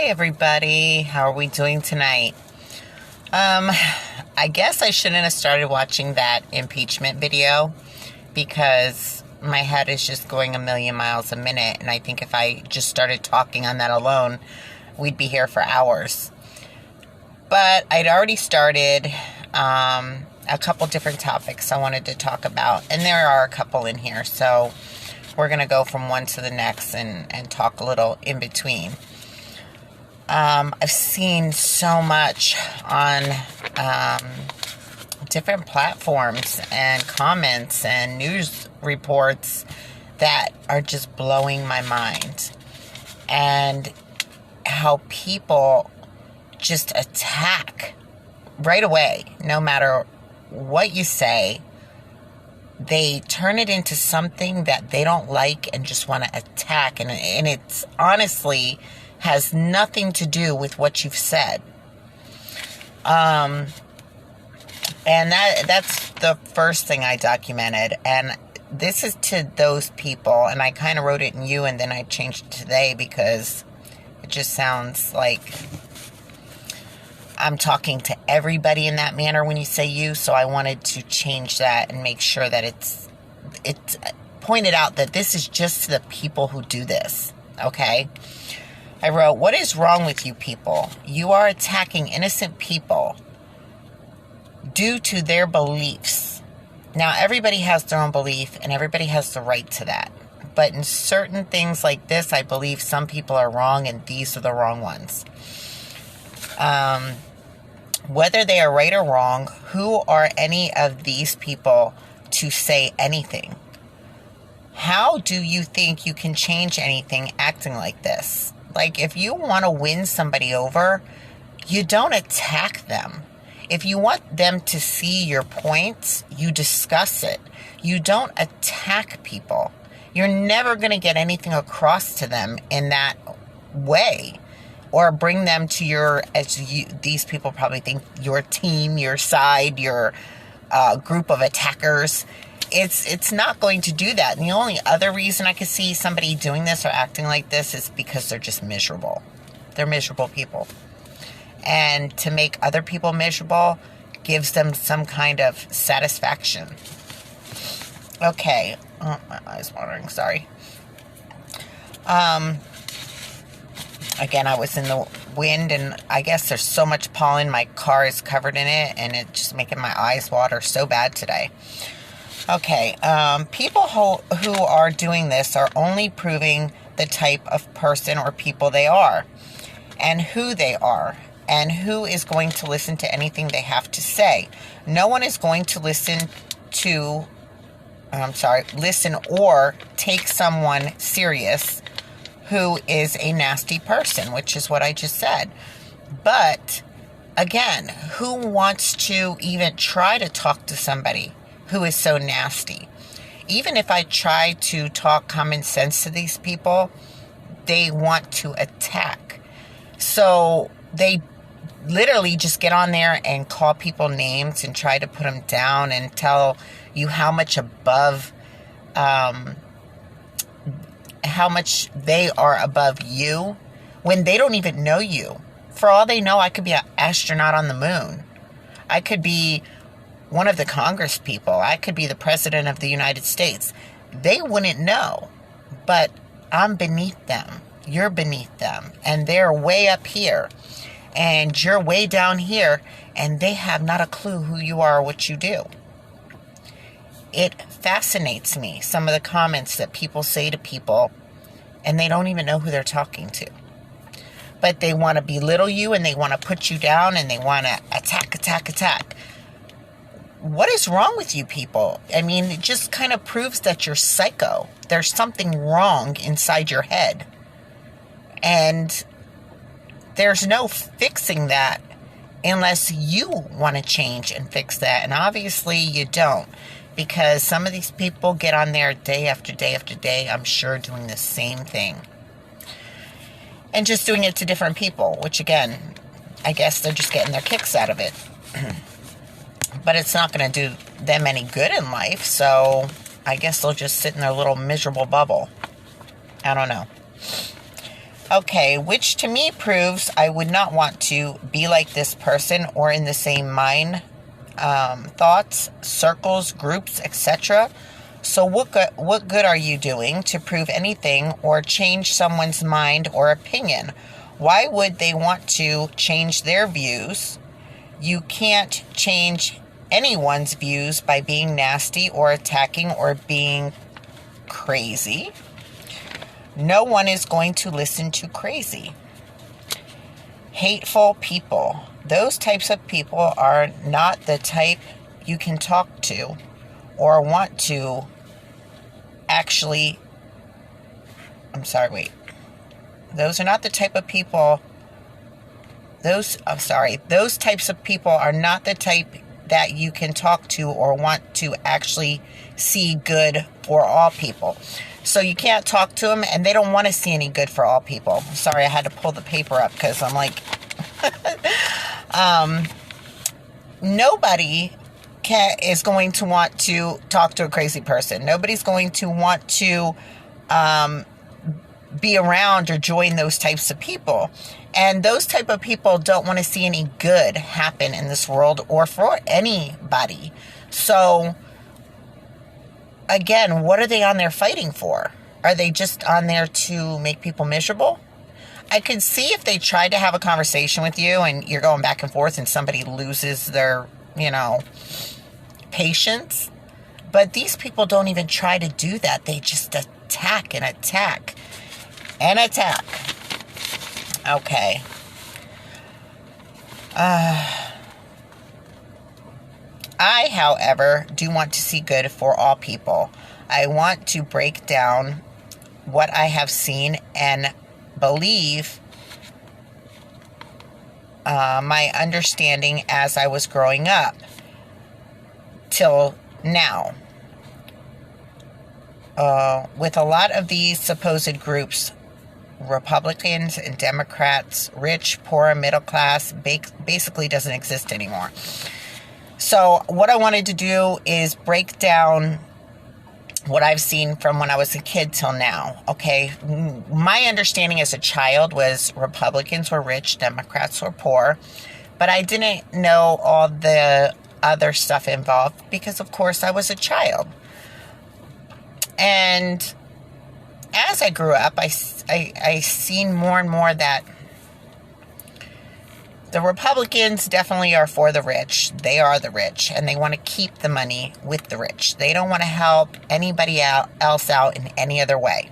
Hi everybody, how are we doing tonight? I guess I shouldn't have started watching that impeachment video because my head is just going a million miles a minute, and I think if I just started talking on that alone, we'd be here for hours. But I'd already started a couple different topics I wanted to talk about, and there are a couple in here, so we're going to go from one to the next and talk a little in between. I've seen so much on different platforms and comments and news reports that are just blowing my mind. And how people just attack right away, no matter what you say. They turn it into something that they don't like and just want to attack. And it's honestly has nothing to do with what you've said. And that's the first thing I documented. And this is to those people. And I kind of wrote it in you and then I changed it to they because it just sounds like I'm talking to everybody in that manner when you say you. So I wanted to change that and make sure that it's pointed out that this is just to the people who do this. Okay? I wrote, "What is wrong with you people? You are attacking innocent people due to their beliefs." Now, everybody has their own belief and everybody has the right to that. But in certain things like this, I believe some people are wrong and these are the wrong ones. Whether they are right or wrong, who are any of these people to say anything? How do you think you can change anything acting like this? Like, if you want to win somebody over, you don't attack them. If you want them to see your points, you discuss it. You don't attack people. You're never going to get anything across to them in that way. Or bring them to these people probably think, your team, your side, your group of attackers. It's not going to do that. And the only other reason I could see somebody doing this or acting like this is because they're just miserable. They're miserable people. And to make other people miserable gives them some kind of satisfaction. Okay. Oh, my eye's watering. Sorry. Again, I was in the wind, and I guess there's so much pollen, my car is covered in it, and it's just making my eyes water so bad today. Okay, people who are doing this are only proving the type of person or people they are, and who they are, and who is going to listen to anything they have to say. No one is going to listen or take someone serious who is a nasty person, which is what I just said. But again, who wants to even try to talk to somebody who is so nasty? Even if I try to talk common sense to these people, they want to attack. So they literally just get on there and call people names and try to put them down and tell you how much above how much they are above you when they don't even know you. For all they know, I could be an astronaut on the moon. I could be one of the Congress people. I could be the president of the United States. They wouldn't know, but I'm beneath them. You're beneath them, and they're way up here, and you're way down here, and they have not a clue who you are or what you do. It fascinates me, some of the comments that people say to people, and they don't even know who they're talking to. But they want to belittle you, and they want to put you down, and they want to attack. What is wrong with you people? I mean, it just kind of proves that you're psycho. There's something wrong inside your head. And there's no fixing that unless you want to change and fix that. And obviously you don't. Because some of these people get on there day after day after day, I'm sure, doing the same thing. And just doing it to different people, which again, I guess they're just getting their kicks out of it. But it's not going to do them any good in life, so I guess they'll just sit in their little miserable bubble. I don't know. Okay, which to me proves I would not want to be like this person or in the same mind, thoughts, circles, groups, etc. So what good are you doing to prove anything or change someone's mind or opinion? Why would they want to change their views? You can't change anyone's views by being nasty or attacking or being crazy. No one is going to listen to crazy. Hateful people. Those types of people are not the type you can talk to or want to actually. Those are not the type of people. Those types of people are not the type that you can talk to or want to actually see good for all people. So you can't talk to them, and they don't want to see any good for all people. Sorry, I had to pull the paper up because I'm like, nobody is going to want to talk to a crazy person. Nobody's going to want to be around or join those types of people. And those type of people don't want to see any good happen in this world or for anybody. So, again, what are they on there fighting for? Are they just on there to make people miserable? I could see if they tried to have a conversation with you and you're going back and forth and somebody loses their, patience. But these people don't even try to do that. They just attack and attack and attack. Okay. I, however, do want to see good for all people. I want to break down what I have seen and believe my understanding as I was growing up till now. With a lot of these supposed groups, Republicans and Democrats, rich, poor, middle class, basically doesn't exist anymore. So what I wanted to do is break down what I've seen from when I was a kid till now. Okay, my understanding as a child was Republicans were rich, Democrats were poor, but I didn't know all the other stuff involved because, of course, I was a child. And as I grew up, I seen more and more that the Republicans definitely are for the rich. They are the rich, and they want to keep the money with the rich. They don't want to help anybody else out in any other way.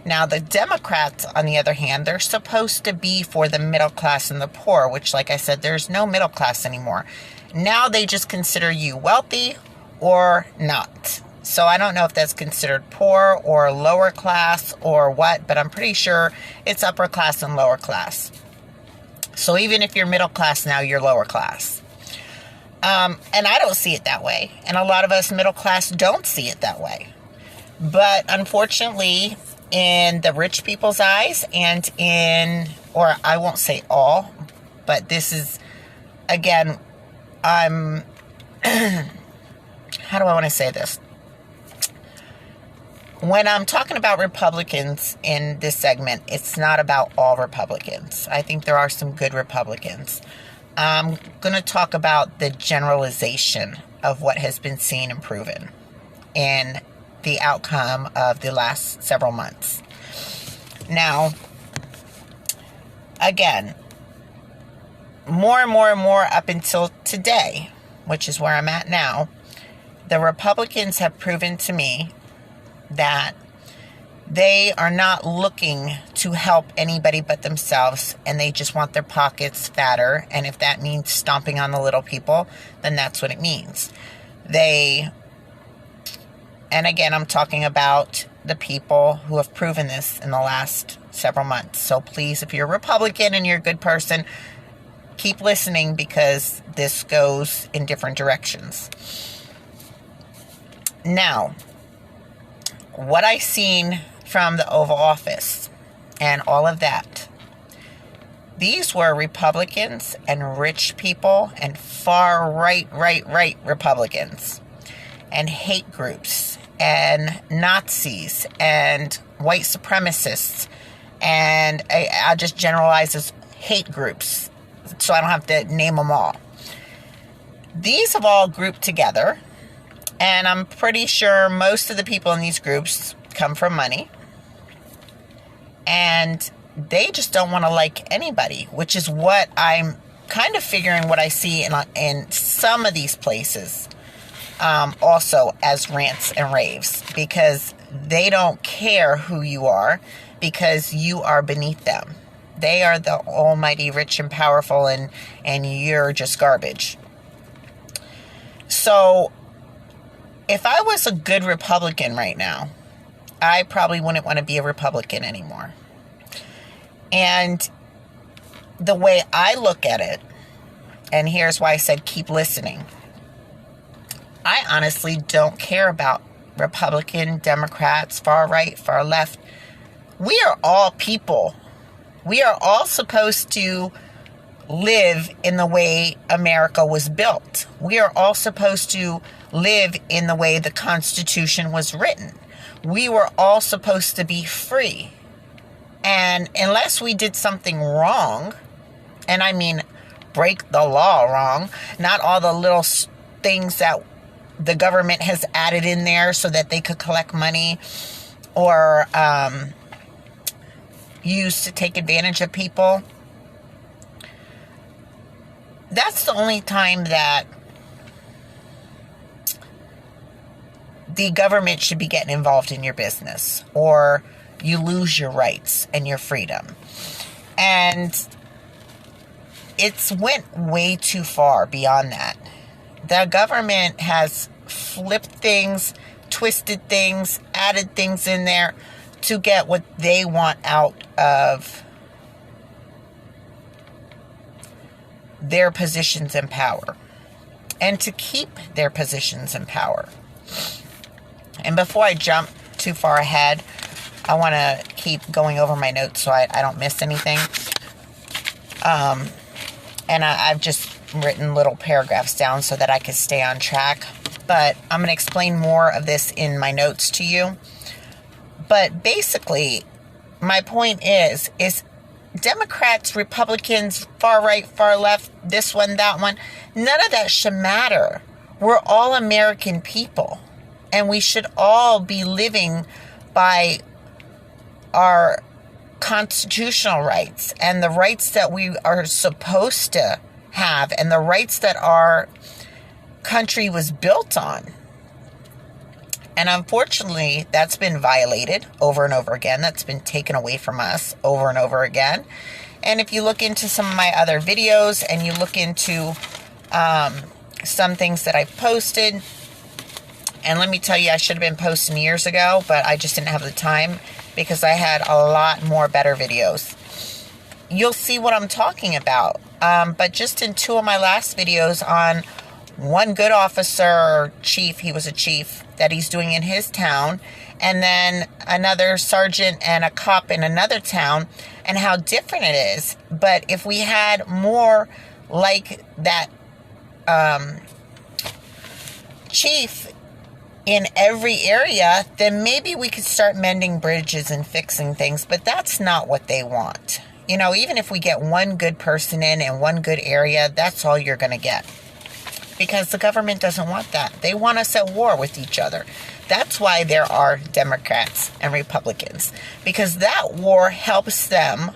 Now, the Democrats, on the other hand, they're supposed to be for the middle class and the poor, which, like I said, there's no middle class anymore. Now they just consider you wealthy or not. So I don't know if that's considered poor or lower class or what, but I'm pretty sure it's upper class and lower class. So even if you're middle class now, you're lower class. And I don't see it that way. And a lot of us middle class don't see it that way. But unfortunately, in the rich people's eyes and or I won't say all, but this is, again, how do I want to say this? When I'm talking about Republicans in this segment, it's not about all Republicans. I think there are some good Republicans. I'm going to talk about the generalization of what has been seen and proven in the outcome of the last several months. Now, again, more and more and more up until today, which is where I'm at now, the Republicans have proven to me that they are not looking to help anybody but themselves, and they just want their pockets fatter. And if that means stomping on the little people, then that's what it means. And again, I'm talking about the people who have proven this in the last several months. So please, if you're a Republican and you're a good person, keep listening, because this goes in different directions. Now, what I seen from the Oval Office and all of that, these were Republicans and rich people and far right Republicans and hate groups and Nazis and white supremacists And I'll just generalize as hate groups, so I don't have to name them all. These have all grouped together, and I'm pretty sure most of the people in these groups come from money, and they just don't want to like anybody, which is what I'm kind of figuring what I see in some of these places, also as rants and raves, because they don't care who you are, because you are beneath them. They are the almighty rich and powerful, and you're just garbage. So if I was a good Republican right now, I probably wouldn't want to be a Republican anymore. And the way I look at it, and here's why I said keep listening, I honestly don't care about Republican, Democrats, far right, far left. We are all people. We are all supposed to live in the way America was built. We are all supposed to live in the way the Constitution was written. We were all supposed to be free. And unless we did something wrong, and I mean break the law wrong, not all the little things that the government has added in there so that they could collect money or use to take advantage of people. That's the only time that the government should be getting involved in your business, or you lose your rights and your freedom. And it's went way too far beyond that. The government has flipped things, twisted things, added things in there to get what they want out of their positions in power, and to keep their positions in power. And before I jump too far ahead, I want to keep going over my notes so I don't miss anything. And I've just written little paragraphs down so that I can stay on track. But I'm going to explain more of this in my notes to you. But basically, my point is Democrats, Republicans, far right, far left, this one, that one, none of that should matter. We're all American people, and we should all be living by our constitutional rights and the rights that we are supposed to have and the rights that our country was built on. And unfortunately, that's been violated over and over again. That's been taken away from us over and over again. And if you look into some of my other videos and you look into some things that I've posted, and let me tell you, I should have been posting years ago, but I just didn't have the time because I had a lot more better videos. You'll see what I'm talking about. But just in two of my last videos on one good officer or chief, he was a chief, that he's doing in his town, and then another sergeant and a cop in another town, and how different it is. But if we had more like that chief in every area, then maybe we could start mending bridges and fixing things. But that's not what they want. You know, even if we get one good person in one good area, that's all you're going to get. Because the government doesn't want that. They want us at war with each other. That's why there are Democrats and Republicans. Because that war helps them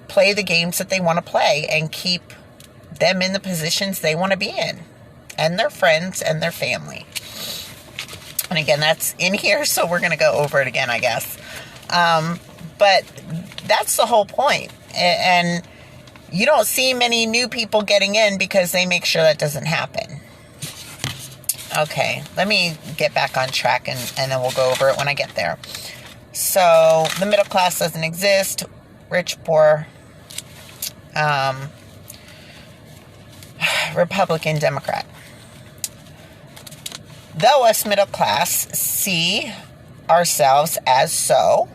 play the games that they want to play and keep them in the positions they want to be in. And their friends and their family. And again, that's in here, so we're going to go over it again, I guess. But that's the whole point. And you don't see many new people getting in because they make sure that doesn't happen. Okay, let me get back on track and then we'll go over it when I get there. So, the middle class doesn't exist. Rich, poor, Republican, Democrat. Though us middle class see ourselves as so,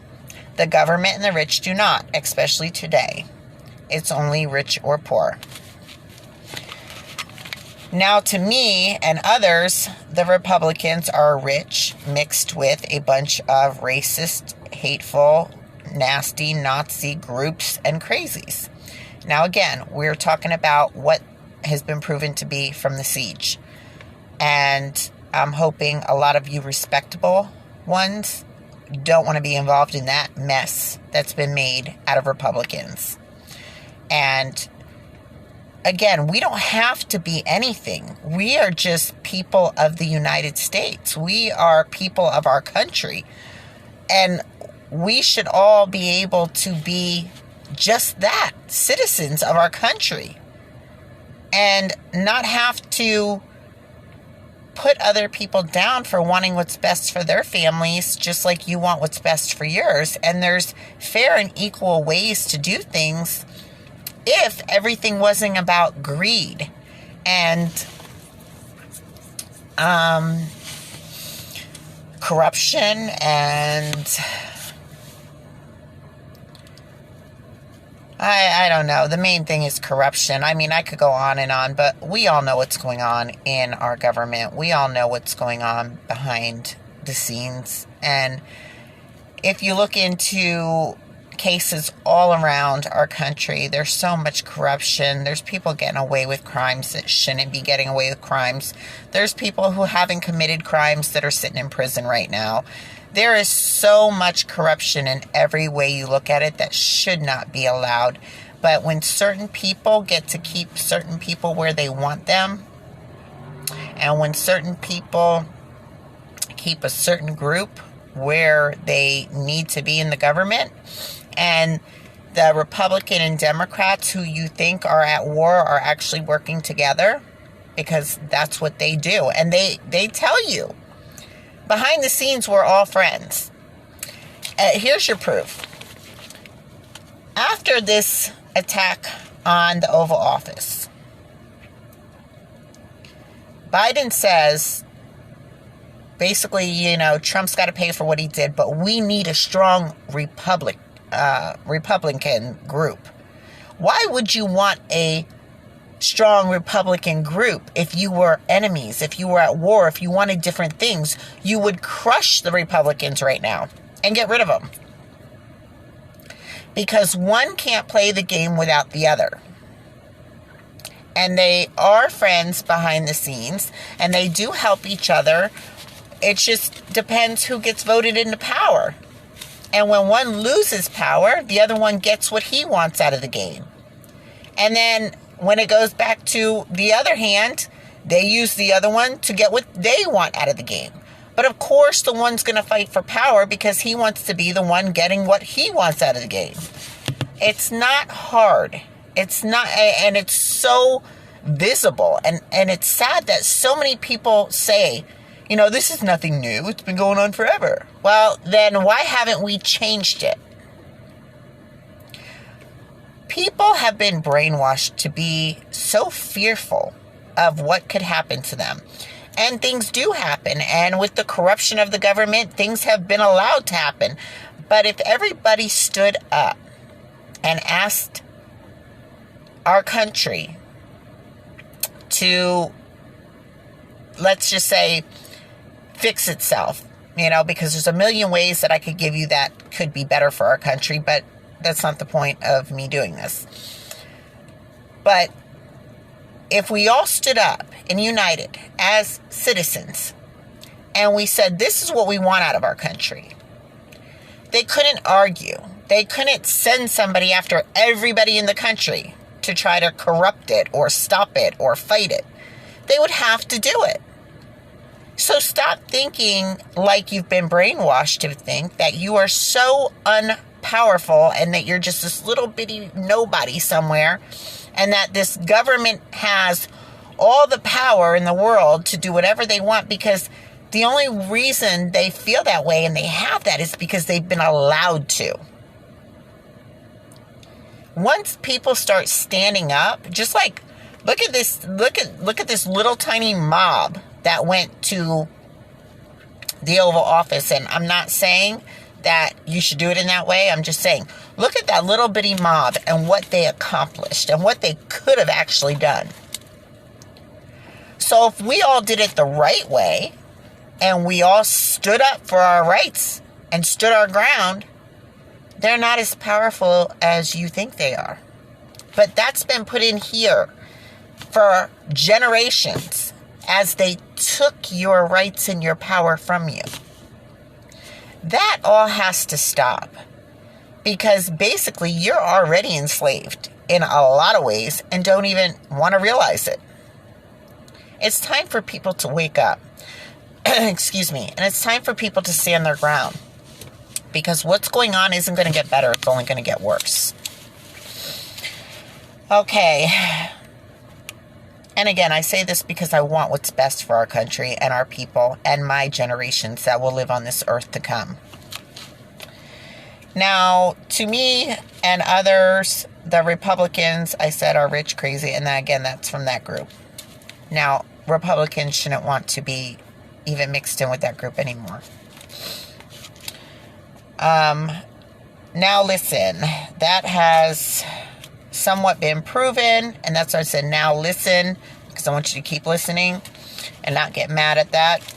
the government and the rich do not, especially today. It's only rich or poor. Now, to me and others, the Republicans are rich, mixed with a bunch of racist, hateful, nasty Nazi groups and crazies. Now, again, we're talking about what has been proven to be from the siege. And I'm hoping a lot of you respectable ones don't want to be involved in that mess that's been made out of Republicans. And again, we don't have to be anything. We are just people of the United States. We are people of our country. And we should all be able to be just that, citizens of our country. And not have to put other people down for wanting what's best for their families, just like you want what's best for yours. And there's fair and equal ways to do things if everything wasn't about greed and corruption and I don't know. The main thing is corruption. I mean, I could go on and on, but we all know what's going on in our government. We all know what's going on behind the scenes. And if you look into cases all around our country, there's so much corruption. There's people getting away with crimes that shouldn't be getting away with crimes. There's people who haven't committed crimes that are sitting in prison right now. There is so much corruption in every way you look at it that should not be allowed. But when certain people get to keep certain people where they want them, and when certain people keep a certain group where they need to be in the government, and the Republican and Democrats who you think are at war are actually working together, because that's what they do. And they tell you, behind the scenes, we're all friends. Here's your proof. After this attack on the Oval Office, Biden says, basically, Trump's got to pay for what he did, but we need a strong Republican group. Why would you want a strong Republican group if you were enemies, if you were at war, if you wanted different things? You would crush the Republicans right now and get rid of them. Because one can't play the game without the other. And they are friends behind the scenes, and they do help each other. It just depends who gets voted into power. And when one loses power, the other one gets what he wants out of the game. And then when it goes back to the other hand, they use the other one to get what they want out of the game. But of course, the one's going to fight for power because he wants to be the one getting what he wants out of the game. It's not hard. It's not, and it's so visible. And it's sad that so many people say, this is nothing new. It's been going on forever. Well, then why haven't we changed it? People have been brainwashed to be so fearful of what could happen to them. And things do happen. And with the corruption of the government, things have been allowed to happen. But if everybody stood up and asked our country to, let's just say, fix itself, because there's a million ways that I could give you that could be better for our country, but that's not the point of me doing this. But if we all stood up and united as citizens and we said, this is what we want out of our country, they couldn't argue. They couldn't send somebody after everybody in the country to try to corrupt it or stop it or fight it. They would have to do it. So stop thinking like you've been brainwashed to think that you are so unpowerful and that you're just this little bitty nobody somewhere, and that this government has all the power in the world to do whatever they want, because the only reason they feel that way and they have that is because they've been allowed to. Once people start standing up, just like look at this little tiny mob that went to the Oval Office. And I'm not saying that you should do it in that way. I'm just saying, look at that little bitty mob and what they accomplished and what they could have actually done. So if we all did it the right way and we all stood up for our rights and stood our ground, They're not as powerful as you think they are. But that's been put in here for generations as they took your rights and your power from you. That all has to stop, because basically you're already enslaved in a lot of ways and don't even want to realize it. It's time for people to wake up. Excuse me. And it's time for people to stand their ground, because what's going on isn't going to get better. It's only going to get worse. Okay. And again, I say this because I want what's best for our country and our people and my generations that will live on this earth to come. Now, to me and others, the Republicans, I said, are rich, crazy, and then again, that's from that group. Now, Republicans shouldn't want to be even mixed in with that group anymore. Now, listen, that has somewhat been proven, and that's why I said now listen, because I want you to keep listening and not get mad at that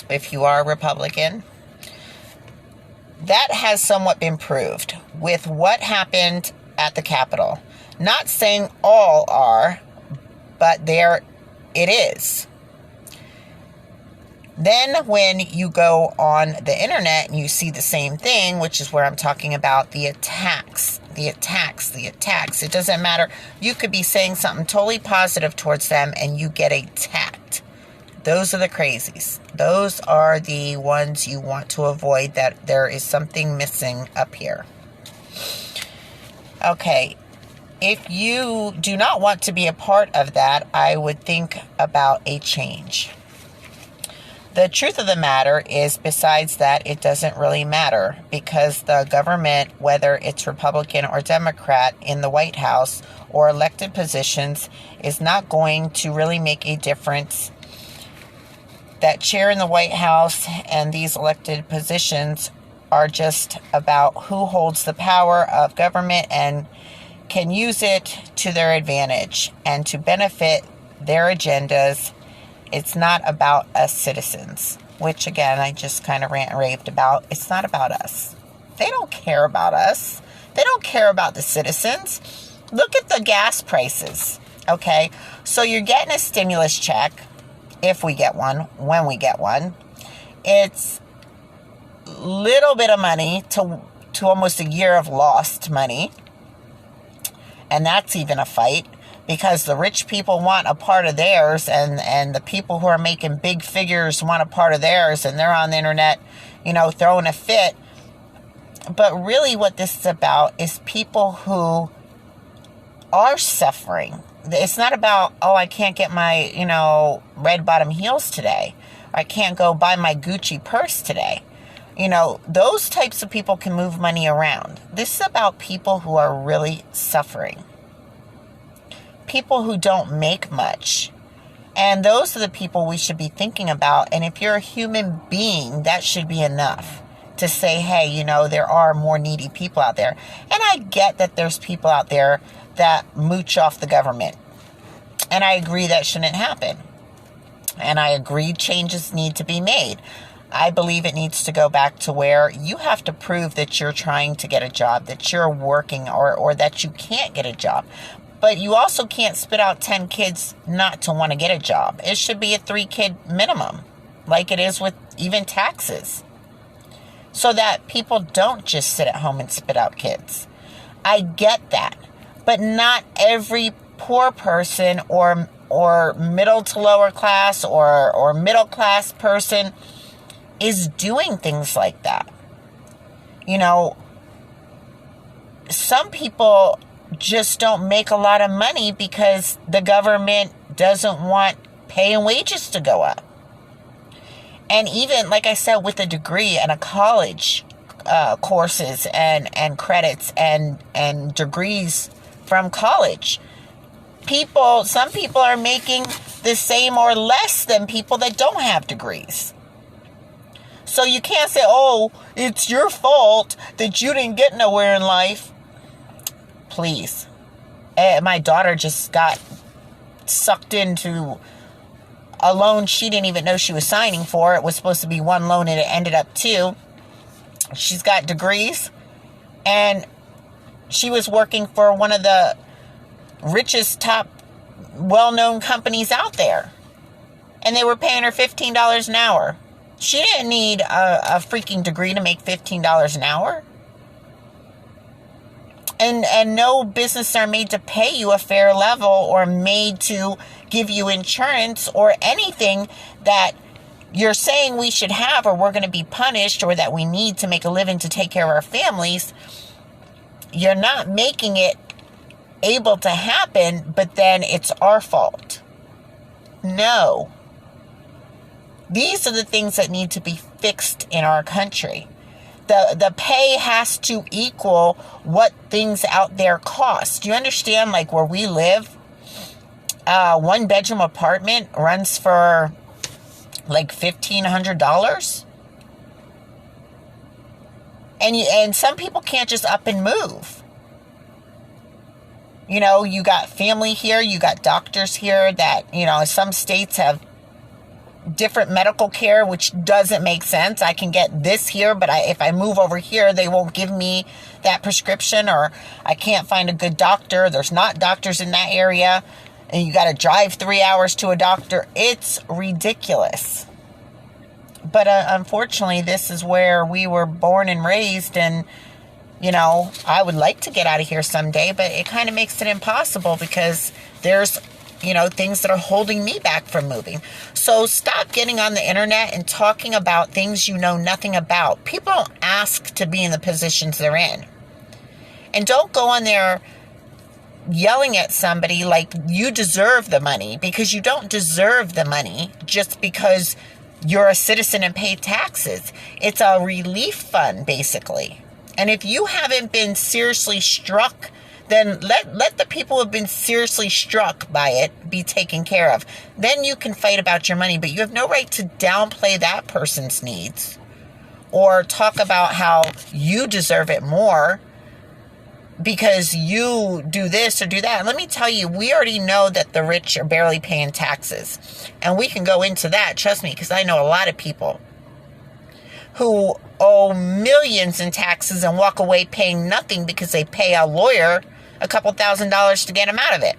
if you are a Republican. That has somewhat been proved with what happened at the Capitol. Not saying all are, but there it is. Then when you go on the internet and you see the same thing, which is where I'm talking about the attacks. It doesn't matter. You could be saying something totally positive towards them and you get attacked. Those are the crazies. Those are the ones you want to avoid, that there is something missing up here. Okay. If you do not want to be a part of that, I would think about a change. The truth of the matter is, besides that, it doesn't really matter, because the government, whether it's Republican or Democrat in the White House or elected positions, is not going to really make a difference. That chair in the White House and these elected positions are just about who holds the power of government and can use it to their advantage and to benefit their agendas. It's not about us citizens, which again, I just kind of rant and raved about. It's not about us. They don't care about us. They don't care about the citizens. Look at the gas prices. Okay. So you're getting a stimulus check, if we get one, when we get one. It's little bit of money to almost a year of lost money. And that's even a fight, because the rich people want a part of theirs, and the people who are making big figures want a part of theirs, and they're on the internet, throwing a fit. But really what this is about is people who are suffering. It's not about, I can't get my, red bottom heels today. I can't go buy my Gucci purse today. Those types of people can move money around. This is about people who are really suffering. People who don't make much. And those are the people we should be thinking about. And if you're a human being, that should be enough to say, hey, there are more needy people out there. And I get that there's people out there that mooch off the government. And I agree that shouldn't happen. And I agree changes need to be made. I believe it needs to go back to where you have to prove that you're trying to get a job, that you're working, or that you can't get a job. But you also can't spit out 10 kids not to want to get a job. It should be a 3-kid minimum, like it is with even taxes, so that people don't just sit at home and spit out kids. I get that. But not every poor person or middle to lower class or middle class person is doing things like that. Some people just don't make a lot of money because the government doesn't want pay and wages to go up. And even, like I said, with a degree and a college courses and credits and degrees from college, some people are making the same or less than people that don't have degrees. So you can't say, it's your fault that you didn't get nowhere in life. Please. My daughter just got sucked into a loan she didn't even know she was signing for. It was supposed to be one loan and it ended up 2. She's got degrees And she was working for one of the richest, top, well-known companies out there. And they were paying her $15 an hour. She didn't need a freaking degree to make $15 an hour. And no business are made to pay you a fair level or made to give you insurance or anything that you're saying we should have, or we're going to be punished, or that we need to make a living to take care of our families. You're not making it able to happen, but then it's our fault. No. These are the things that need to be fixed in our country. The pay has to equal what things out there cost. Do you understand, like where we live, one bedroom apartment runs for like $1,500? And some people can't just up and move. You know, you got family here, you got doctors here that, you know, some states have different medical care, which doesn't make sense. I can get this here, but if I move over here, they won't give me that prescription, or I can't find a good doctor. There's not doctors in that area, and you got to drive 3 hours to a doctor. It's ridiculous. But unfortunately, this is where we were born and raised, and, you know, I would like to get out of here someday, but it kind of makes it impossible because there's, you know, things that are holding me back from moving. So stop getting on the internet and talking about things you know nothing about. People don't ask to be in the positions they're in. And don't go on there yelling at somebody like you deserve the money, because you don't deserve the money just because you're a citizen and pay taxes. It's a relief fund, basically. And if you haven't been seriously struck, then let the people who have been seriously struck by it be taken care of. Then you can fight about your money, but you have no right to downplay that person's needs or talk about how you deserve it more because you do this or do that. And let me tell you, we already know that the rich are barely paying taxes. And we can go into that, trust me, because I know a lot of people who owe millions in taxes and walk away paying nothing because they pay a lawyer a couple $1,000s to get them out of it.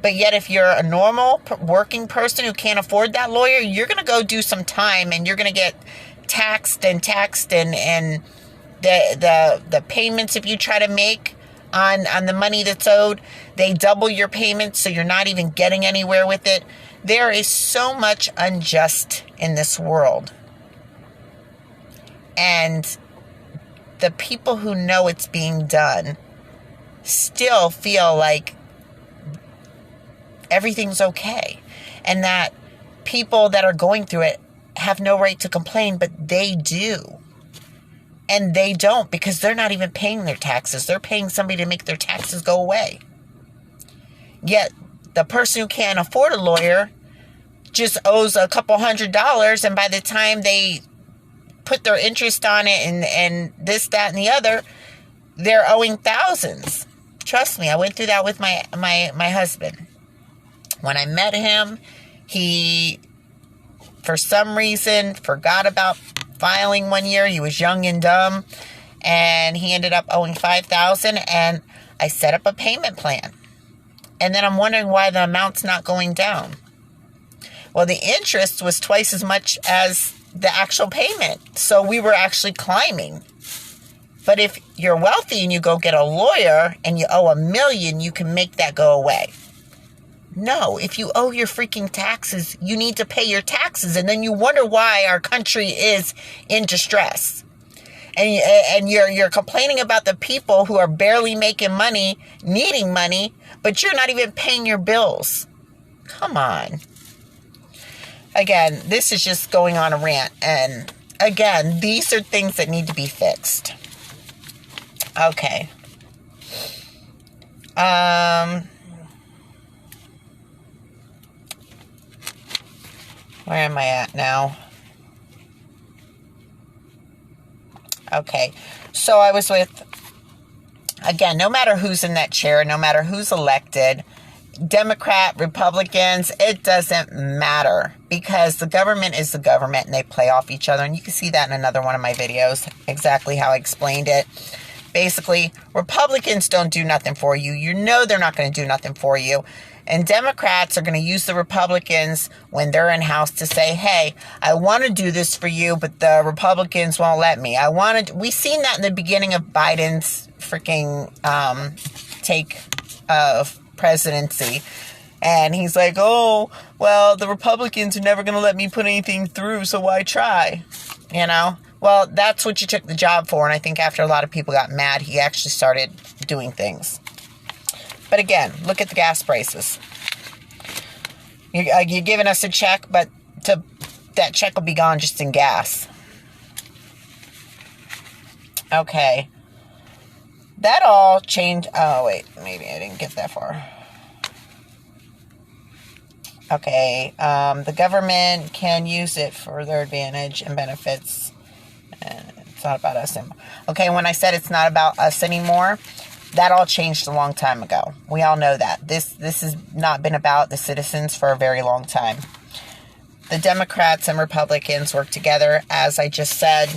But yet if you're a normal working person who can't afford that lawyer, you're going to go do some time and you're going to get taxed and the payments, if you try to make on the money that's owed, they double your payments, so you're not even getting anywhere with it. There is so much unjust in this world. And the people who know it's being done still feel like everything's okay, and that people that are going through it have no right to complain, but they do. And they don't, because they're not even paying their taxes. They're paying somebody to make their taxes go away. Yet the person who can't afford a lawyer just owes a couple $100, and by the time they put their interest on it and this, that, and the other, they're owing thousands. Trust me, I went through that with my husband. When I met him, he, for some reason, forgot about filing one year. He was young and dumb, and he ended up owing $5,000, and I set up a payment plan. And then I'm wondering why the amount's not going down. Well, the interest was twice as much as the actual payment. So we were actually climbing. But if you're wealthy and you go get a lawyer and you owe $1 million, you can make that go away. No, if you owe your freaking taxes, you need to pay your taxes. And then you wonder why our country is in distress. And you're complaining about the people who are barely making money, needing money, but you're not even paying your bills. Come on. Again, this is just going on a rant. And again, these are things that need to be fixed. Okay. Where am I at now? Okay. So I was with, again, no matter who's in that chair, no matter who's elected, Democrat, Republicans, it doesn't matter. because the government is the government and they play off each other. And you can see that in another one of my videos, exactly how I explained it. Basically, Republicans don't do nothing for you. You know they're not going to do nothing for you. And Democrats are going to use the Republicans when they're in house to say, hey, I want to do this for you, but the Republicans won't let me. We've seen that in the beginning of Biden's freaking take of presidency. And he's like, oh, well, the Republicans are never going to let me put anything through, so why try? You know? Well, that's what you took the job for, and I think after a lot of people got mad, he actually started doing things. But again, look at the gas prices. You're giving us a check, but that check will be gone just in gas. Okay. That all changed. Oh, wait. Maybe I didn't get that far. Okay. The government can use it for their advantage and benefits. It's not about us anymore. Okay, when I said it's not about us anymore, that all changed a long time ago. We all know that. This has not been about the citizens for a very long time. The Democrats and Republicans work together, as I just said.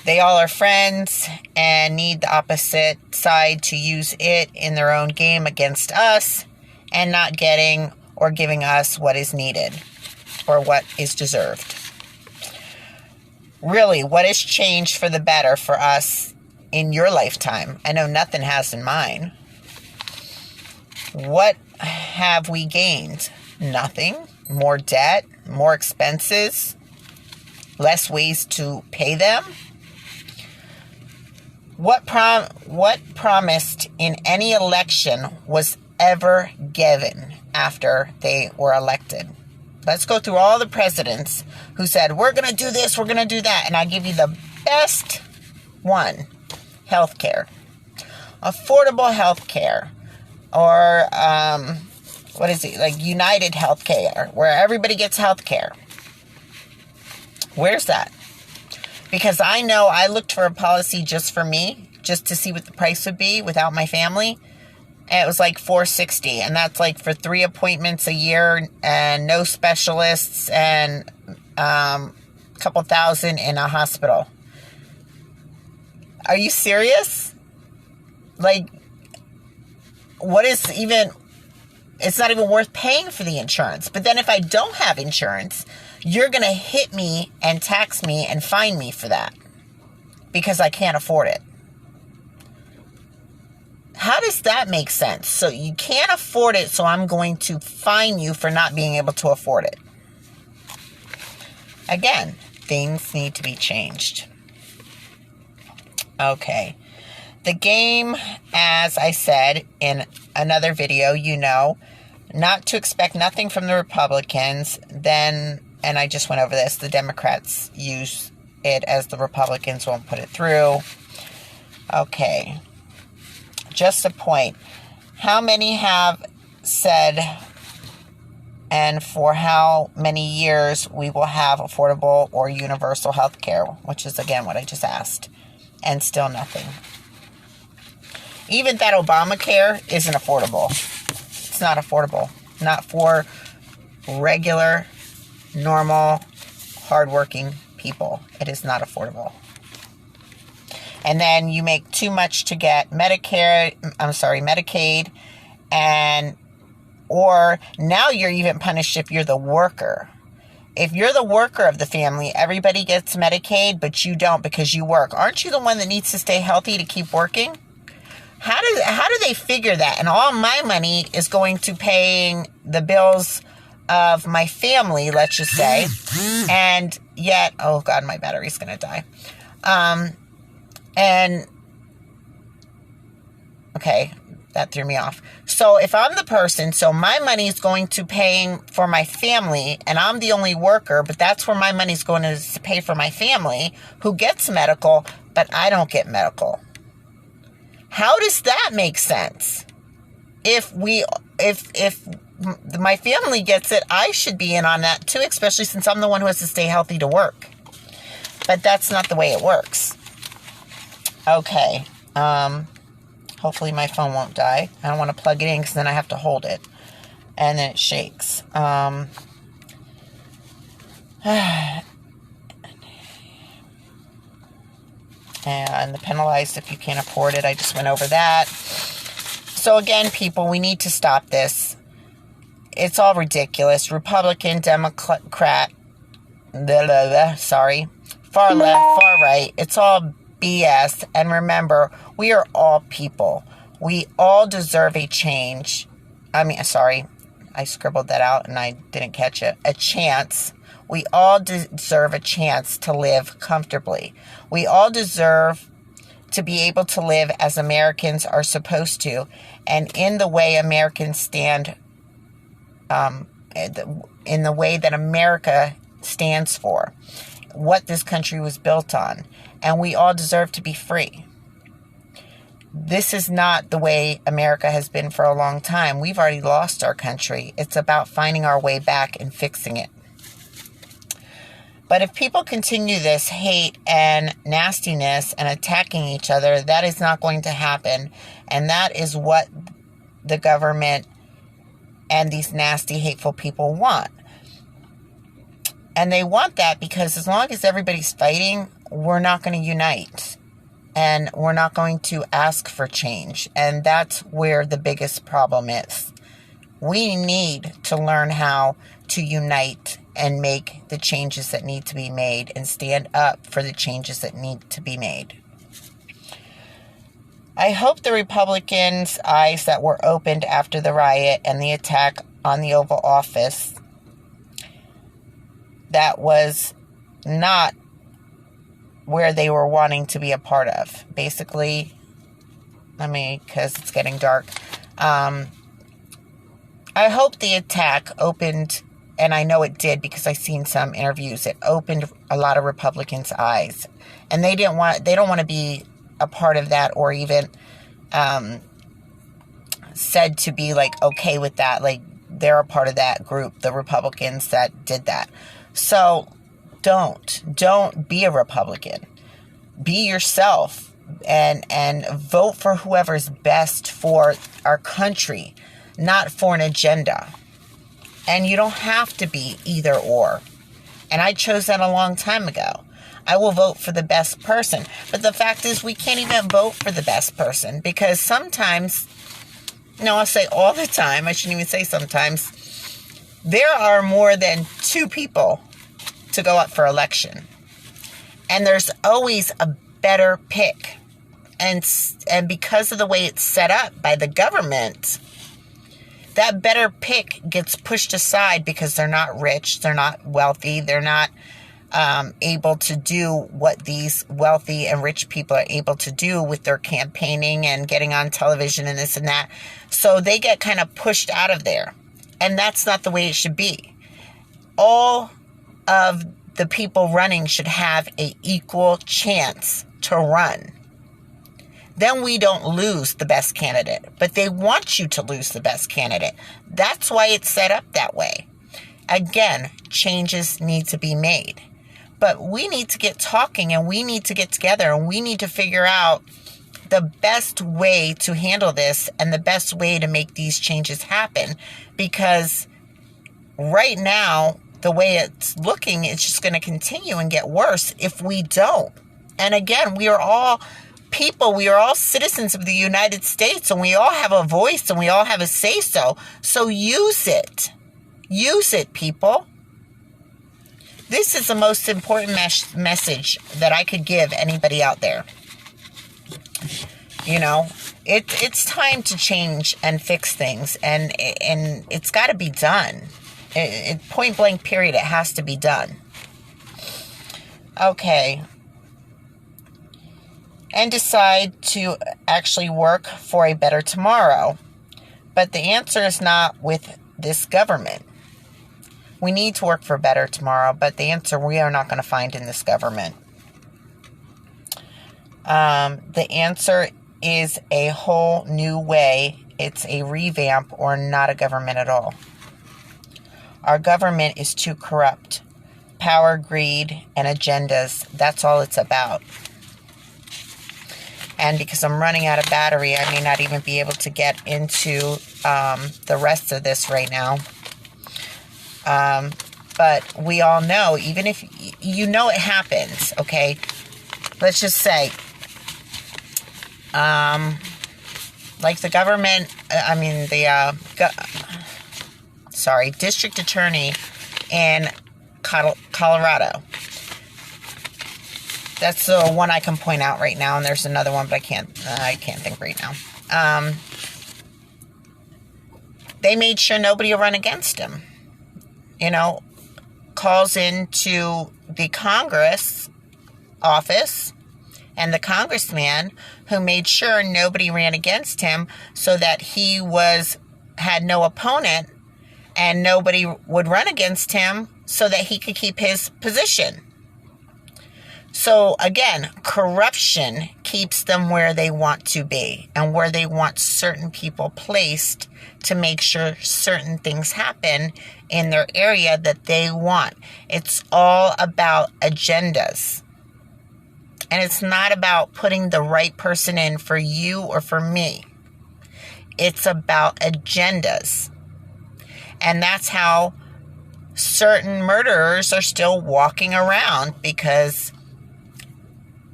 They all are friends and need the opposite side to use it in their own game against us and not getting or giving us what is needed or what is deserved. Really, what has changed for the better for us in your lifetime? I know nothing has in mine. What have we gained? Nothing. More debt, more expenses, less ways to pay them. What promised in any election was ever given after they were elected? Let's go through all the presidents who said, we're going to do this, we're going to do that. And I give you the best one, healthcare. Affordable healthcare. Or, what is it? Like United Healthcare, where everybody gets healthcare. Where's that? Because I know I looked for a policy just for me, just to see what the price would be without my family. And it was like $460, and that's like for 3 appointments a year and no specialists and a couple thousand in a hospital. Are you serious? Like, what is even, it's not even worth paying for the insurance. But then if I don't have insurance, you're going to hit me and tax me and fine me for that because I can't afford it. How does that make sense? So you can't afford it, so I'm going to fine you for not being able to afford it. Again, things need to be changed. Okay. The game, as I said in another video, you know, not to expect nothing from the Republicans. Then, and I just went over this, the Democrats use it as the Republicans won't put it through. Okay. Just a point. How many have said and for how many years we will have affordable or universal health care, which is, again, what I just asked, and still nothing. Even that Obamacare isn't affordable. It's not affordable. Not for regular, normal, hardworking people. It is not affordable. And then you make too much to get Medicaid, or now you're even punished if you're the worker. If you're the worker of the family, everybody gets Medicaid, but you don't because you work. Aren't you the one that needs to stay healthy to keep working? How do they figure that? And all my money is going to paying the bills of my family, let's just say, and yet, oh God, my battery's going to die. And, okay, that threw me off. So if I'm the person, so my money is going to paying for my family, and I'm the only worker, but that's where my money is going to pay for my family, who gets medical, but I don't get medical. How does that make sense? If my family gets it, I should be in on that too, especially since I'm the one who has to stay healthy to work. But that's not the way it works. Okay, hopefully my phone won't die. I don't want to plug it in because then I have to hold it. and then it shakes. And the penalized if you can't afford it. I just went over that. So again, people, we need to stop this. It's all ridiculous. Republican, Democrat, far left, far right. It's all BS. And remember, we are all people. We all deserve a change. I scribbled that out and I didn't catch it. A chance. We all deserve a chance to live comfortably. We all deserve to be able to live as Americans are supposed to, and in the way Americans stand, in the way that America stands for, what this country was built on. And we all deserve to be free. This is not the way America has been for a long time. We've already lost our country. It's about finding our way back and fixing it. But if people continue this hate and nastiness and attacking each other, that is not going to happen. And that is what the government and these nasty, hateful people want. And they want that because as long as everybody's fighting, we're not going to unite. And we're not going to ask for change. And that's where the biggest problem is. We need to learn how to unite and make the changes that need to be made and stand up for the changes that need to be made. I hope the Republicans' eyes that were opened after the riot and the attack on the Oval Office, that was not where they were wanting to be a part of. Basically, because it's getting dark. I hope the attack opened, and I know it did because I've seen some interviews, it opened a lot of Republicans' eyes. And they don't want to be a part of that or even said to be okay with that. They're a part of that group, the Republicans that did that. So don't be a Republican. Be yourself and vote for whoever's best for our country, not for an agenda. And you don't have to be either or. And I chose that a long time ago. I will vote for the best person. But the fact is, we can't even vote for the best person because sometimes, I'll say all the time, I shouldn't even say sometimes, there are more than two people to go up for election. And there's always a better pick. And because of the way it's set up by the government, that better pick gets pushed aside because they're not rich, they're not wealthy, they're not able to do what these wealthy and rich people are able to do with their campaigning and getting on television and this and that. So they get kind of pushed out of there. And that's not the way it should be. All of the people running should have an equal chance to run. Then we don't lose the best candidate. But they want you to lose the best candidate. That's why it's set up that way. Again, changes need to be made. But we need to get talking and we need to get together and we need to figure out the best way to handle this and the best way to make these changes happen. Because right now, the way it's looking, it's just going to continue and get worse if we don't. And again, we are all people, we are all citizens of the United States, and we all have a voice and we all have a say-so. So use it. Use it, people. This is the most important message that I could give anybody out there. It's time to change and fix things, and it's got to be done. Point blank period, it has to be done. Okay. And decide to actually work for a better tomorrow. But the answer is not with this government. We need to work for a better tomorrow, but the answer we are not going to find in this government. The answer is a whole new way. It's a revamp or not a government at all. Our government is too corrupt. Power, greed, and agendas, that's all it's about. And because I'm running out of battery, I may not even be able to get into the rest of this right now. But we all know, even if you know it happens, okay? Let's just say, like the government, district attorney in Colorado. That's the one I can point out right now, and there's another one, but I can't think right now. They made sure nobody will run against him. Calls into the Congress office and the congressman who made sure nobody ran against him so that he had no opponent and nobody would run against him so that he could keep his position. So again, corruption keeps them where they want to be and where they want certain people placed to make sure certain things happen in their area that they want. It's all about agendas. And it's not about putting the right person in for you or for me. It's about agendas. And that's how certain murderers are still walking around, because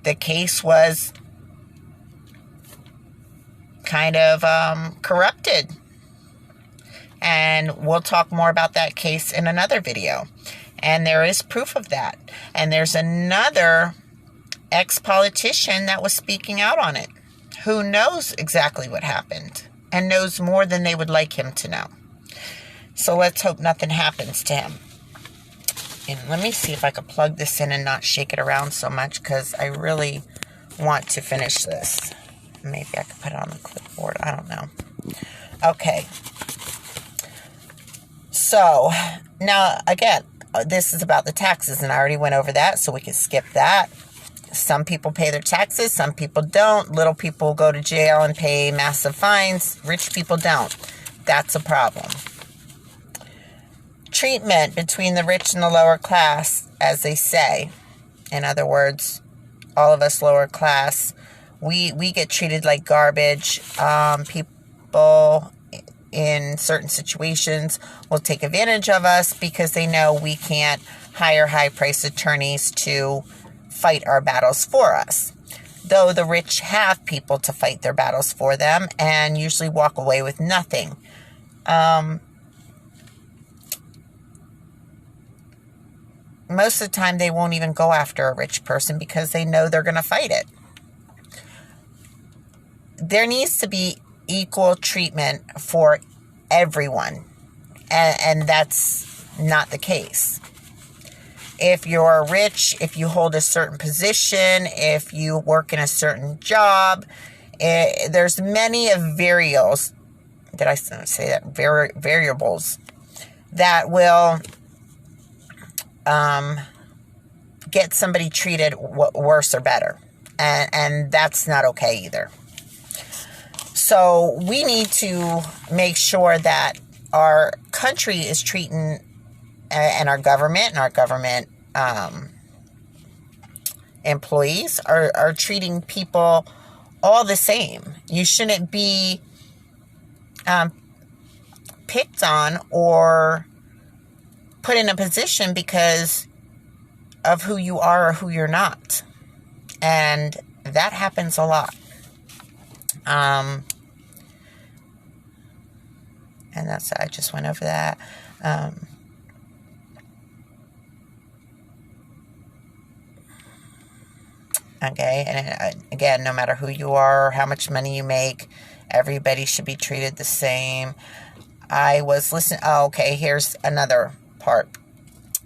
the case was kind of corrupted. And we'll talk more about that case in another video. And there is proof of that. And there's another ex-politician that was speaking out on it, who knows exactly what happened and knows more than they would like him to know. So let's hope nothing happens to him. And let me see if I could plug this in and not shake it around so much, because I really want to finish this. Maybe I could put it on the clipboard. I don't know. Okay. So, now, again, this is about the taxes, and I already went over that, so we can skip that. Some people pay their taxes, some people don't. Little people go to jail and pay massive fines. Rich people don't. That's a problem. Treatment between the rich and the lower class, as they say. In other words, all of us lower class, we get treated like garbage. People in certain situations will take advantage of us because they know we can't hire high-priced attorneys to fight our battles for us. Though the rich have people to fight their battles for them and usually walk away with nothing. Most of the time they won't even go after a rich person because they know they're going to fight it. There needs to be equal treatment for everyone, and that's not the case. If you're rich, if you hold a certain position, if you work in a certain job, there's many of variables. Did I say that? Variables that will get somebody treated worse or better, and that's not okay either. So we need to make sure that our country is treating, and our government employees are treating people all the same. You shouldn't be picked on or put in a position because of who you are or who you're not. And that happens a lot. And that's, I just went over that. Okay, and again, no matter who you are or how much money you make, everybody should be treated the same. I was listening, okay, here's another part.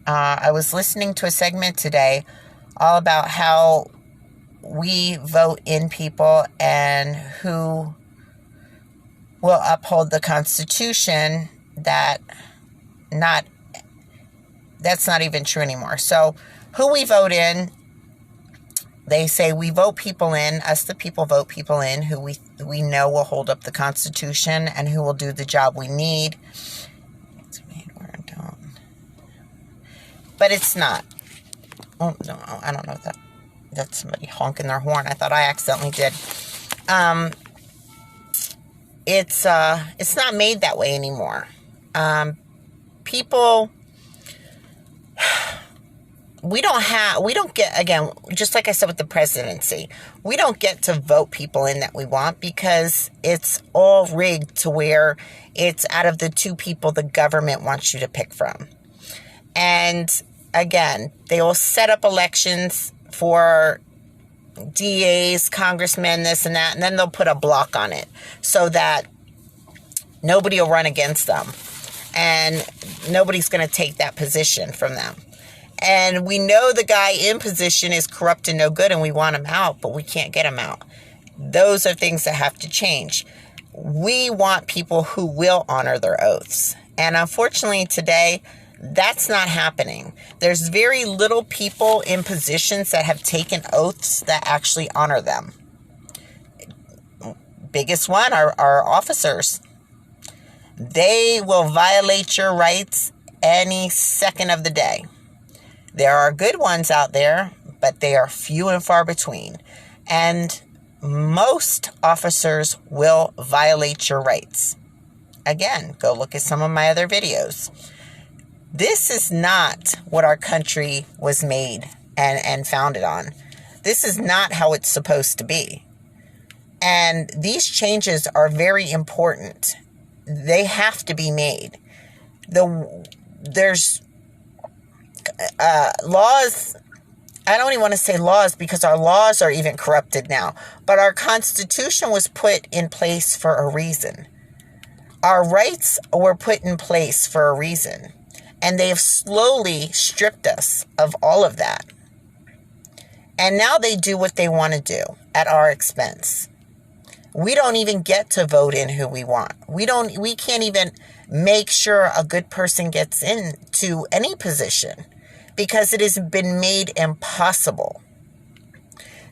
I was listening to a segment today all about how we vote in people and who will uphold the Constitution. That's not even true anymore. So who we vote in, they say we vote people in, us the people vote people in who we know will hold up the Constitution and who will do the job we need. But it's not. Oh, no, I don't know if that's somebody honking their horn. I thought I accidentally did. it's not made that way anymore. People, we don't get, again, just like I said with the presidency, we don't get to vote people in that we want because it's all rigged to where it's out of the two people the government wants you to pick from. And again, they will set up elections for DAs, congressmen, this and that, and then they'll put a block on it so that nobody will run against them and nobody's going to take that position from them. And we know the guy in position is corrupt and no good and we want him out, but we can't get him out. Those are things that have to change. We want people who will honor their oaths. And unfortunately today, that's not happening. There's very little people in positions that have taken oaths that actually honor them. Biggest one are our officers. They will violate your rights any second of the day. There are good ones out there, but they are few and far between. And most officers will violate your rights. Again, go look at some of my other videos. This is not what our country was made and founded on. This is not how it's supposed to be. And these changes are very important. They have to be made. There's laws. I don't even want to say laws because our laws are even corrupted now. But our Constitution was put in place for a reason. Our rights were put in place for a reason. And they have slowly stripped us of all of that. And now they do what they want to do at our expense. We don't even get to vote in who we want. We can't even make sure a good person gets into any position because it has been made impossible.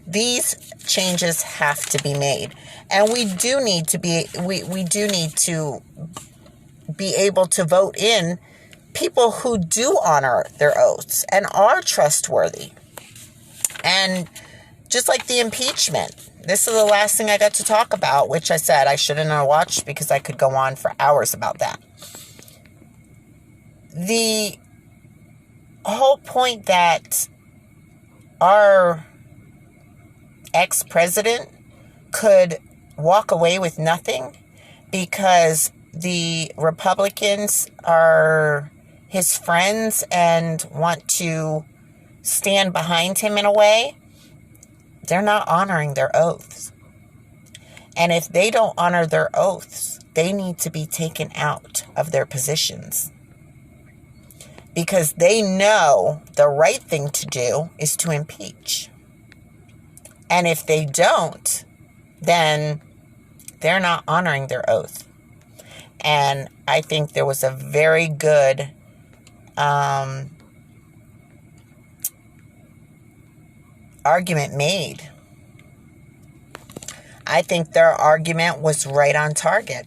These changes have to be made. And we do need to be able to vote in people who do honor their oaths and are trustworthy. And just like the impeachment, this is the last thing I got to talk about, which I said I shouldn't have watched because I could go on for hours about that. The whole point that our ex-president could walk away with nothing because the Republicans are his friends and want to stand behind him in a way, they're not honoring their oaths. And if they don't honor their oaths, they need to be taken out of their positions. Because they know the right thing to do is to impeach. And if they don't, then they're not honoring their oath. And I think there was a very good argument made. I think their argument was right on target.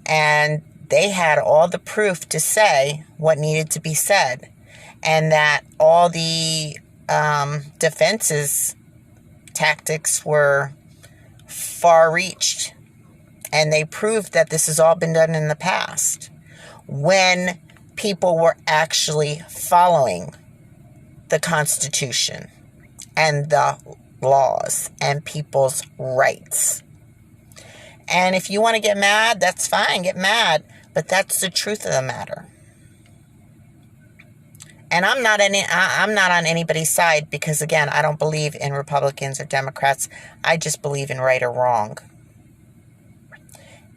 And they had all the proof to say what needed to be said. And that all the defense's tactics were far-reached. And they proved that this has all been done in the past when people were actually following the Constitution and the laws and people's rights. And if you want to get mad, that's fine, get mad. But that's the truth of the matter. And I'm not on anybody's side because, again, I don't believe in Republicans or Democrats. I just believe in right or wrong.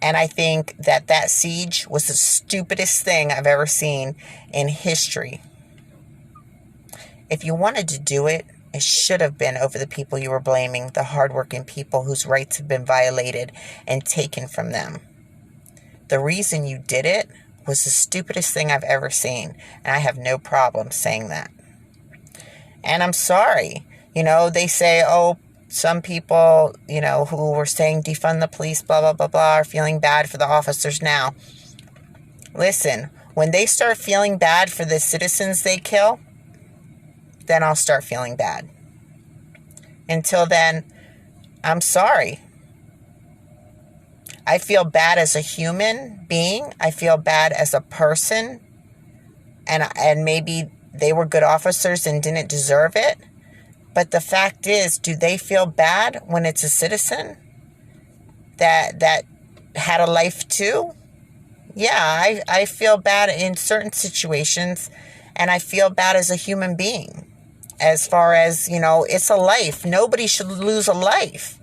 And I think that siege was the stupidest thing I've ever seen in history. If you wanted to do it, it should have been over the people you were blaming, the hardworking people whose rights have been violated and taken from them. The reason you did it was the stupidest thing I've ever seen, and I have no problem saying that. And I'm sorry. They say, some people, who were saying defund the police, blah, blah, blah, blah, are feeling bad for the officers now. Listen, when they start feeling bad for the citizens they kill, then I'll start feeling bad. Until then, I'm sorry. I feel bad as a human being. I feel bad as a person. And maybe they were good officers and didn't deserve it. But the fact is, do they feel bad when it's a citizen that had a life too? Yeah, I feel bad in certain situations, and I feel bad as a human being. As far as, it's a life. Nobody should lose a life.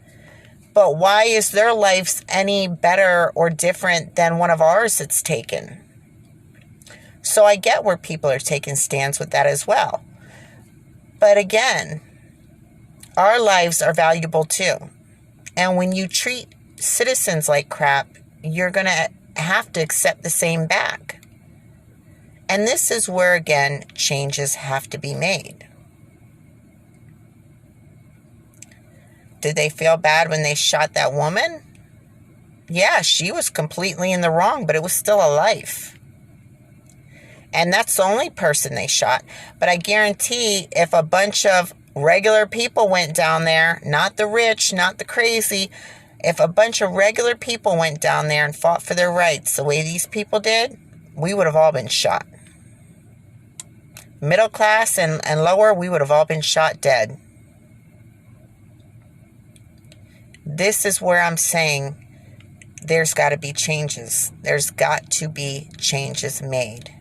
But why is their lives any better or different than one of ours that's taken? So I get where people are taking stands with that as well. But again, our lives are valuable too. And when you treat citizens like crap, you're going to have to accept the same back. And this is where, again, changes have to be made. Did they feel bad when they shot that woman? Yeah, she was completely in the wrong, but it was still a life. And that's the only person they shot. But I guarantee if a bunch of regular people went down there, not the rich, not the crazy, if a bunch of regular people went down there and fought for their rights the way these people did, we would have all been shot. Middle class and lower, we would have all been shot dead. This is where I'm saying there's got to be changes. There's got to be changes made.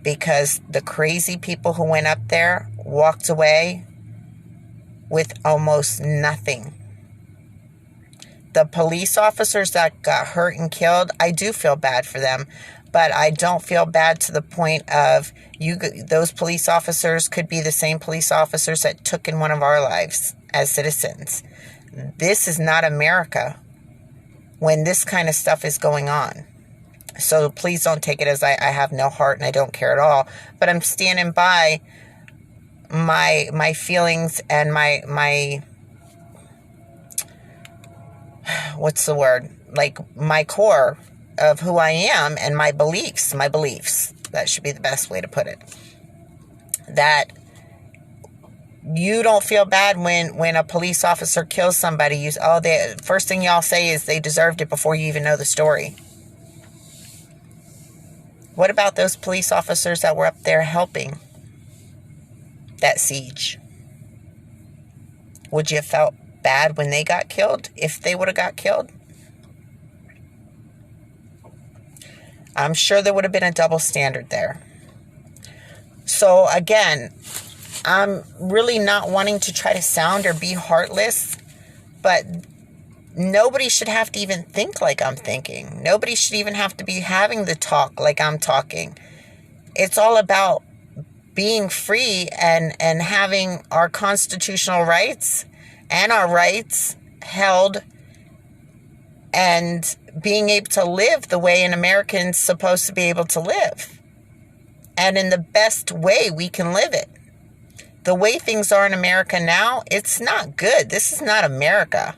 Because the crazy people who went up there walked away with almost nothing. The police officers that got hurt and killed, I do feel bad for them. But I don't feel bad to the point of those police officers could be the same police officers that took in one of our lives as citizens. This is not America when this kind of stuff is going on. So please don't take it as I have no heart and I don't care at all. But I'm standing by my feelings and my what's the word? Like my core of who I am and my beliefs. That should be the best way to put it. That you don't feel bad when a police officer kills somebody. The first thing y'all say is they deserved it before you even know the story. What about those police officers that were up there helping that siege? Would you have felt bad when they got killed, if they would have got killed? I'm sure there would have been a double standard there. So again, I'm really not wanting to try to sound or be heartless, but nobody should have to even think like I'm thinking. Nobody should even have to be having the talk like I'm talking. It's all about being free and having our constitutional rights and our rights held and being able to live the way an American's supposed to be able to live. And in the best way we can live it. The way things are in America now, it's not good. This is not America.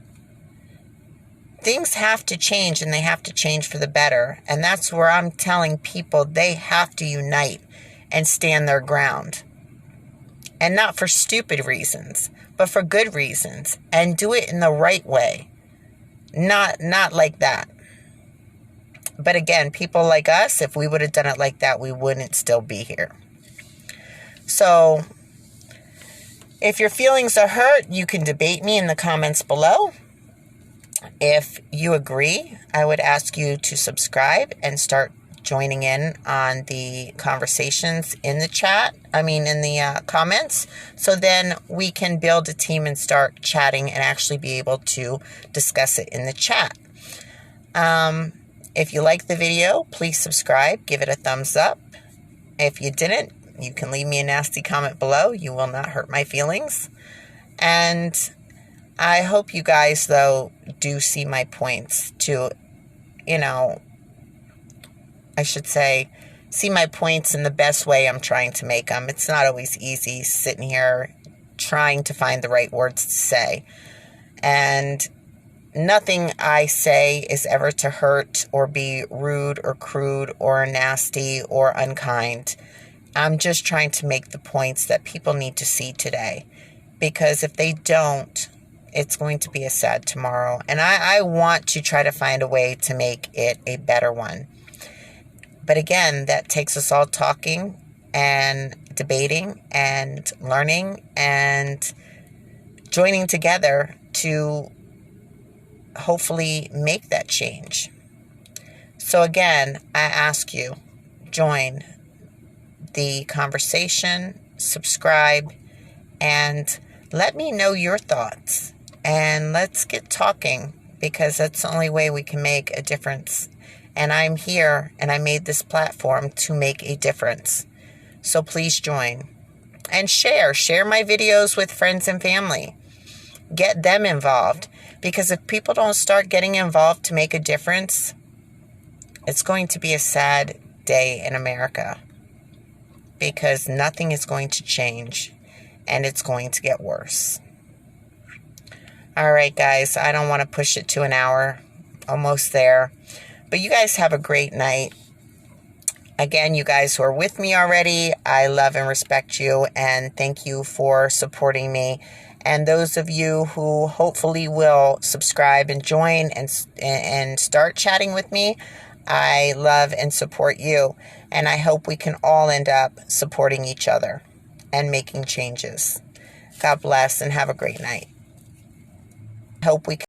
Things have to change, and they have to change for the better. And that's where I'm telling people they have to unite and stand their ground. And not for stupid reasons, but for good reasons. And do it in the right way. Not like that. But again, people like us, if we would have done it like that, we wouldn't still be here. So if your feelings are hurt, you can debate me in the comments below. If you agree, I would ask you to subscribe and start joining in on the conversations in the in the comments. So then we can build a team and start chatting and actually be able to discuss it in the chat. If you like the video, please subscribe, give it a thumbs up. If you didn't, you can leave me a nasty comment below. You will not hurt my feelings. And I hope you guys, though, do see my points to, I should say, see my points in the best way I'm trying to make them. It's not always easy sitting here trying to find the right words to say. And nothing I say is ever to hurt or be rude or crude or nasty or unkind. I'm just trying to make the points that people need to see today. Because if they don't, it's going to be a sad tomorrow. And I want to try to find a way to make it a better one. But again, that takes us all talking and debating and learning and joining together to hopefully make that change. So again, I ask you, join the conversation, subscribe, and let me know your thoughts. And let's get talking, because that's the only way we can make a difference. And I'm here, and I made this platform to make a difference. So please join. And share my videos with friends and family. Get them involved. Because if people don't start getting involved to make a difference, it's going to be a sad day in America. Because nothing is going to change, and it's going to get worse. All right, guys, I don't want to push it to an hour. Almost there. But you guys have a great night. Again, you guys who are with me already, I love and respect you, and thank you for supporting me. And those of you who hopefully will subscribe and join and start chatting with me, I love and support you. And I hope we can all end up supporting each other and making changes. God bless and have a great night. Hope we can